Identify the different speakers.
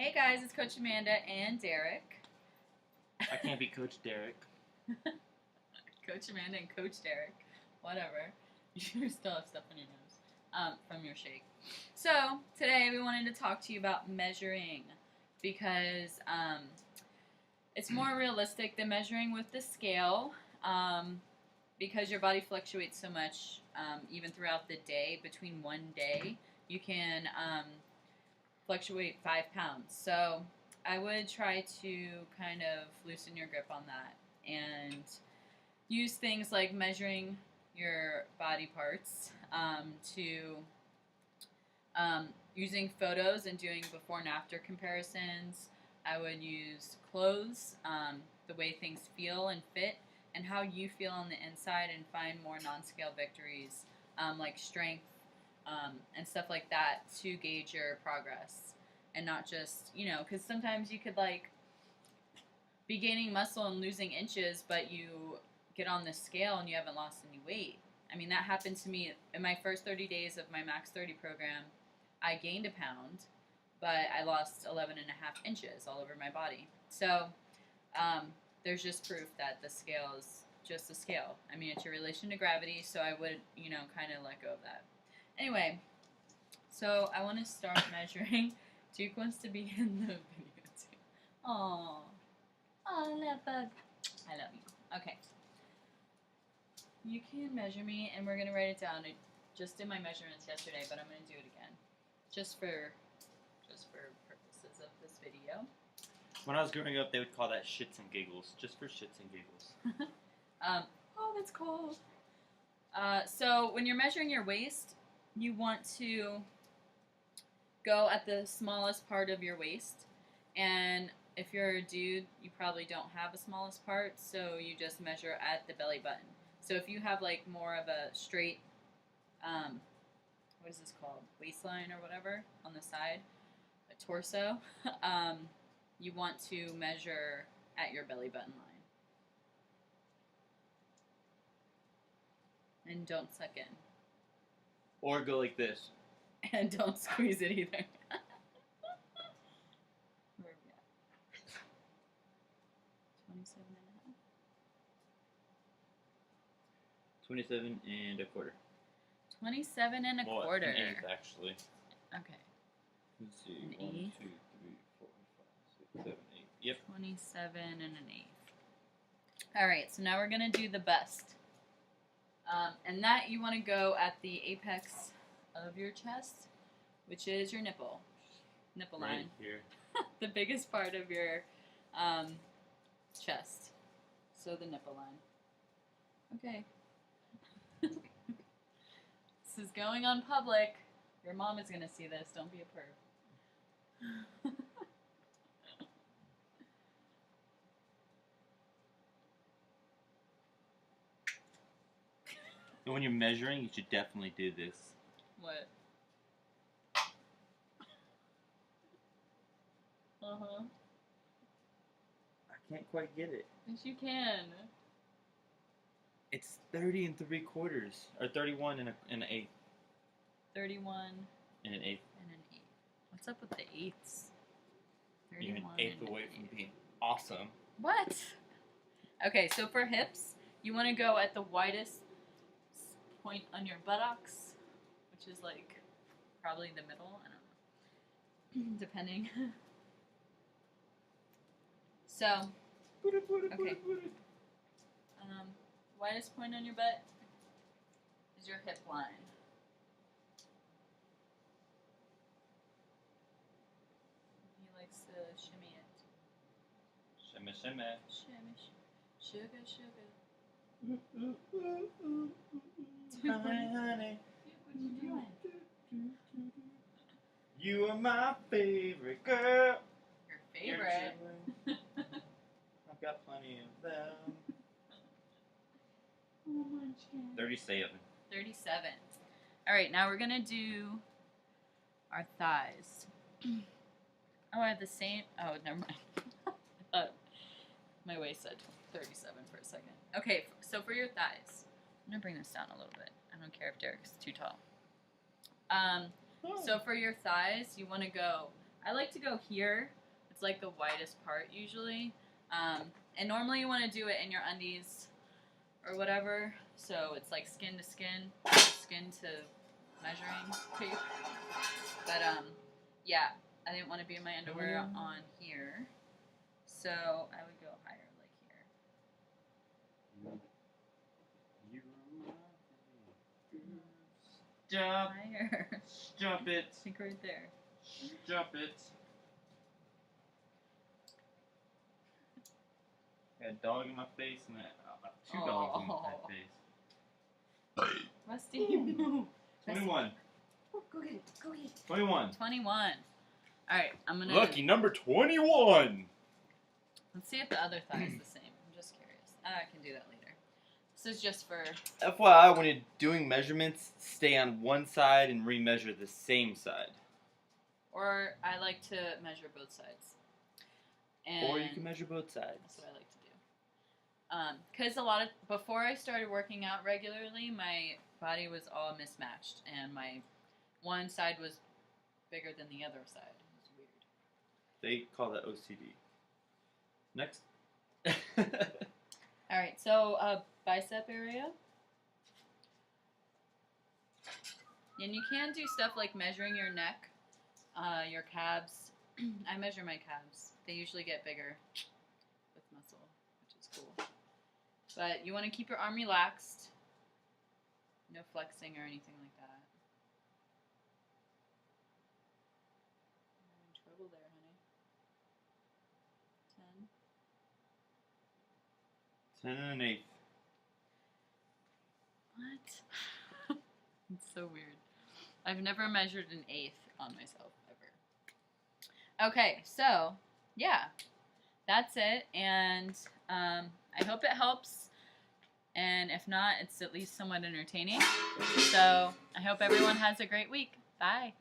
Speaker 1: Hey guys, it's Coach Amanda and Derek.
Speaker 2: I can't be Coach Derek.
Speaker 1: Coach Amanda and Coach Derek. Whatever. You still have stuff in your nose from your shake. So, today we wanted to talk to you about measuring because it's more realistic than measuring with the scale because your body fluctuates so much even throughout the day. Between one day, you can fluctuate 5 pounds. So I would try to kind of loosen your grip on that and use things like measuring your body parts to using photos and doing before and after comparisons. I would use clothes, the way things feel and fit, and how you feel on the inside, and find more non-scale victories like strength and stuff like that to gauge your progress, and not just, because sometimes you could be gaining muscle and losing inches, but you get on the scale and you haven't lost any weight. I mean, that happened to me in my first 30 days of my Max 30 program. I gained a pound, but I lost 11 and a half inches all over my body. So there's just proof that the scale is just a scale. I mean, it's your relation to gravity, so I would, kind of let go of that. Anyway, so I want to start measuring. Duke wants to be in the video too. Aww. Oh, love bug. I love you. Okay. You can measure me, and we're going to write it down. I just did my measurements yesterday, but I'm going to do it again. Just for purposes of this video.
Speaker 2: When I was growing up, they would call that shits and giggles. Just for shits and giggles.
Speaker 1: Oh, that's cold. So when you're measuring your waist, you want to go at the smallest part of your waist. And if you're a dude, you probably don't have a smallest part, so you just measure at the belly button. So if you have more of a straight, what is this called? Waistline or whatever on the side, a torso, you want to measure at your belly button line. And don't suck in.
Speaker 2: Or go like this.
Speaker 1: And don't squeeze it either. Where are we at? 27 and a half.
Speaker 2: 27 and a quarter.
Speaker 1: 27 and a quarter.
Speaker 2: An eighth, actually.
Speaker 1: Okay.
Speaker 2: Let's see.
Speaker 1: An
Speaker 2: 1, 2, 3,
Speaker 1: eighth.
Speaker 2: 4, 5, 6, 7, 8. Yep.
Speaker 1: 27 and an eighth. Alright, so now we're going to do the bust. And that you want to go at the apex of your chest, which is your nipple line.
Speaker 2: Right here.
Speaker 1: The biggest part of your chest. So the nipple line. Okay. This is going on public. Your mom is going to see this. Don't be a perv.
Speaker 2: And when you're measuring, you should definitely do this.
Speaker 1: What? Uh-huh.
Speaker 2: I can't quite get it.
Speaker 1: Yes, you can.
Speaker 2: It's 30 and 3/4, or 31 and an eighth.
Speaker 1: 31
Speaker 2: And an eighth.
Speaker 1: and an eighth. What's up with the eighths?
Speaker 2: You're an
Speaker 1: 31
Speaker 2: eighth
Speaker 1: and
Speaker 2: away
Speaker 1: an
Speaker 2: from
Speaker 1: eighth.
Speaker 2: being awesome.
Speaker 1: What? Okay, so for hips, you want to go at the widest point on your buttocks, which is probably the middle. I don't know. Depending. So, okay. Widest point on your butt is your hip line. He likes to shimmy it.
Speaker 2: Shimmy, shimmy.
Speaker 1: Shimmy, sugar.
Speaker 2: Honey, honey.
Speaker 1: What you doing?
Speaker 2: You are my favorite girl.
Speaker 1: Your favorite?
Speaker 2: I've got plenty of them.
Speaker 1: Oh my God.
Speaker 2: 37.
Speaker 1: 37. All right, now we're gonna do our thighs. Oh, I have the same. Oh, never mind. I thought my waist said 37 for a second. Okay, so for your thighs, I'm gonna bring this down a little bit. I don't care if Derek's too tall. So for your thighs, you want to go I like to go here. It's like the widest part usually. And normally you want to do it in your undies or whatever. So it's like skin to skin, skin to measuring tape. But yeah, I didn't want to be in my underwear on here. So I would go higher, like here.
Speaker 2: Stop.
Speaker 1: Higher.
Speaker 2: Stop it.
Speaker 1: I think right there.
Speaker 2: Stop it. Got a dog in my face and two dogs in my face.
Speaker 1: Rusty, move.
Speaker 2: 21.
Speaker 1: Go get it. Go get it.
Speaker 2: 21.
Speaker 1: 21. Alright, I'm gonna.
Speaker 2: Lucky number 21.
Speaker 1: Let's see if the other thigh is the same. I'm just curious. I can do that later. This is just for.
Speaker 2: FYI, when you're doing measurements, stay on one side and remeasure the same side.
Speaker 1: Or I like to measure both sides. And
Speaker 2: Or you can measure both sides.
Speaker 1: that's what I like to do. Because before I started working out regularly, my body was all mismatched, and my one side was bigger than the other side. It was weird.
Speaker 2: They call that OCD. Next.
Speaker 1: All right, so bicep area. And you can do stuff like measuring your neck, your calves. I measure my calves. They usually get bigger with muscle, which is cool. But you want to keep your arm relaxed. No flexing or anything like that. You're in trouble there, honey. 10.
Speaker 2: 10 and an eighth.
Speaker 1: What? It's so weird. I've never measured an eighth on myself ever. Okay, so yeah, that's it, and I hope it helps. And if not, it's at least somewhat entertaining. So I hope everyone has a great week. Bye.